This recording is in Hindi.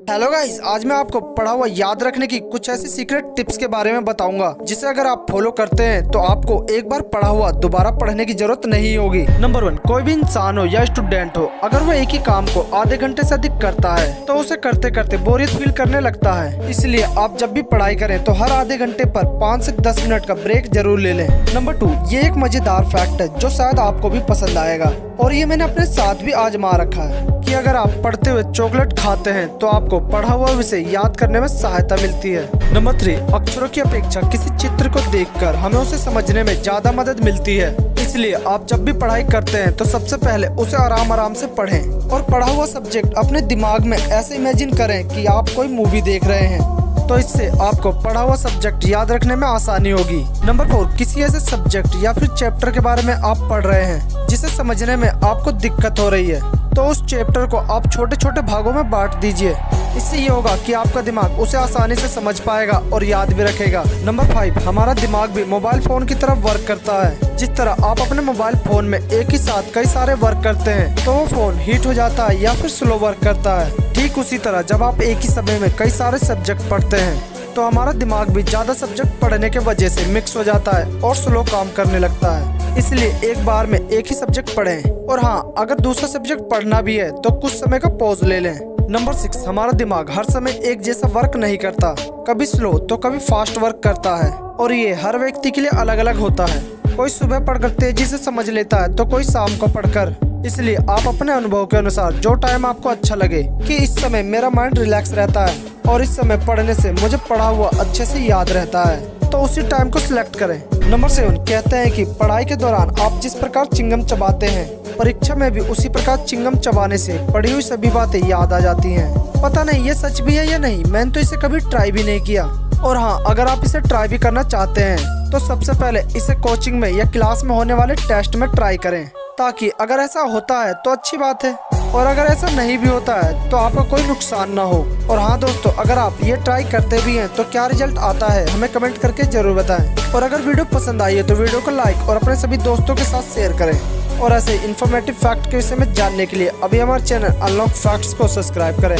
हेलो गाइस, आज मैं आपको पढ़ा हुआ याद रखने की कुछ ऐसी सीक्रेट टिप्स के बारे में बताऊंगा जिसे अगर आप फॉलो करते हैं तो आपको एक बार पढ़ा हुआ दोबारा पढ़ने की जरूरत नहीं होगी। नंबर 1, कोई भी इंसान हो या स्टूडेंट हो, अगर वो एक ही काम को आधे घंटे से अधिक करता है तो उसे करते करते बोरियत फील करने लगता है। इसलिए आप जब भी पढ़ाई करें तो हर आधे घंटे पर 5 से 10 मिनट का ब्रेक जरूर ले लें। नंबर 2, ये एक मजेदार फैक्ट है जो शायद आपको भी पसंद आएगा और ये मैंने अपने साथ भी आजमा रखा है कि अगर आप पढ़ते हुए चॉकलेट खाते हैं तो आपको पढ़ा हुआ विषय याद करने में सहायता मिलती है। नंबर 3, अक्षरों की अपेक्षा किसी चित्र को देखकर हमें उसे समझने में ज्यादा मदद मिलती है। इसलिए आप जब भी पढ़ाई करते हैं तो सबसे पहले उसे आराम आराम से पढ़ें और पढ़ा हुआ सब्जेक्ट अपने दिमाग में ऐसे इमेजिन करें कि आप कोई मूवी देख रहे हैं, तो इससे आपको पढ़ा हुआ सब्जेक्ट याद रखने में आसानी होगी। नंबर 4, किसी ऐसे सब्जेक्ट या फिर चैप्टर के बारे में आप पढ़ रहे हैं जिसे समझने में आपको दिक्कत हो रही है तो उस चैप्टर को आप छोटे छोटे भागों में बांट दीजिए। इससे ये होगा कि आपका दिमाग उसे आसानी से समझ पाएगा और याद भी रखेगा। नंबर 5, हमारा दिमाग भी मोबाइल फोन की तरह वर्क करता है। जिस तरह आप अपने मोबाइल फोन में एक ही साथ कई सारे वर्क करते हैं तो वो फोन हीट हो जाता है या फिर स्लो वर्क करता है। ठीक उसी तरह जब आप एक ही समय में कई सारे सब्जेक्ट पढ़ते हैं तो हमारा दिमाग भी ज्यादा सब्जेक्ट पढ़ने के वजह से मिक्स हो जाता है और स्लो काम करने लगता है। इसलिए एक बार में एक ही सब्जेक्ट पढ़ें और हाँ, अगर दूसरा सब्जेक्ट पढ़ना भी है तो कुछ समय का पॉज ले लें। नंबर 6, हमारा दिमाग हर समय एक जैसा वर्क नहीं करता, कभी स्लो तो कभी फास्ट वर्क करता है और ये हर व्यक्ति के लिए अलग अलग होता है। कोई सुबह पढ़कर तेजी से समझ लेता है तो कोई शाम को पढ़कर। इसलिए आप अपने अनुभव के अनुसार जो टाइम आपको अच्छा लगे कि इस समय मेरा माइंड रिलैक्स रहता है और इस समय पढ़ने से मुझे पढ़ा हुआ अच्छे से याद रहता है, तो उसी टाइम को सिलेक्ट करें। नंबर 7, कहते हैं कि पढ़ाई के दौरान आप जिस प्रकार चिंगम चबाते हैं परीक्षा में भी उसी प्रकार चिंगम चबाने से पढ़ी हुई सभी बातें याद आ जाती हैं। पता नहीं ये सच भी है या नहीं, मैंने तो इसे कभी ट्राई भी नहीं किया। और हाँ, अगर आप इसे ट्राई भी करना चाहते हैं तो सबसे पहले इसे कोचिंग में या क्लास में होने वाले टेस्ट में ट्राई करें, ताकि अगर ऐसा होता है तो अच्छी बात है और अगर ऐसा नहीं भी होता है तो आपका कोई नुकसान ना हो। और हाँ दोस्तों, अगर आप ये ट्राई करते भी हैं तो क्या रिजल्ट आता है हमें कमेंट करके जरूर बताएं। और अगर वीडियो पसंद आई है तो वीडियो को लाइक और अपने सभी दोस्तों के साथ शेयर करें। और ऐसे इन्फॉर्मेटिव फैक्ट के विषय में जानने के लिए अभी हमारे चैनल अनलॉक फैक्ट्स को सब्सक्राइब करें।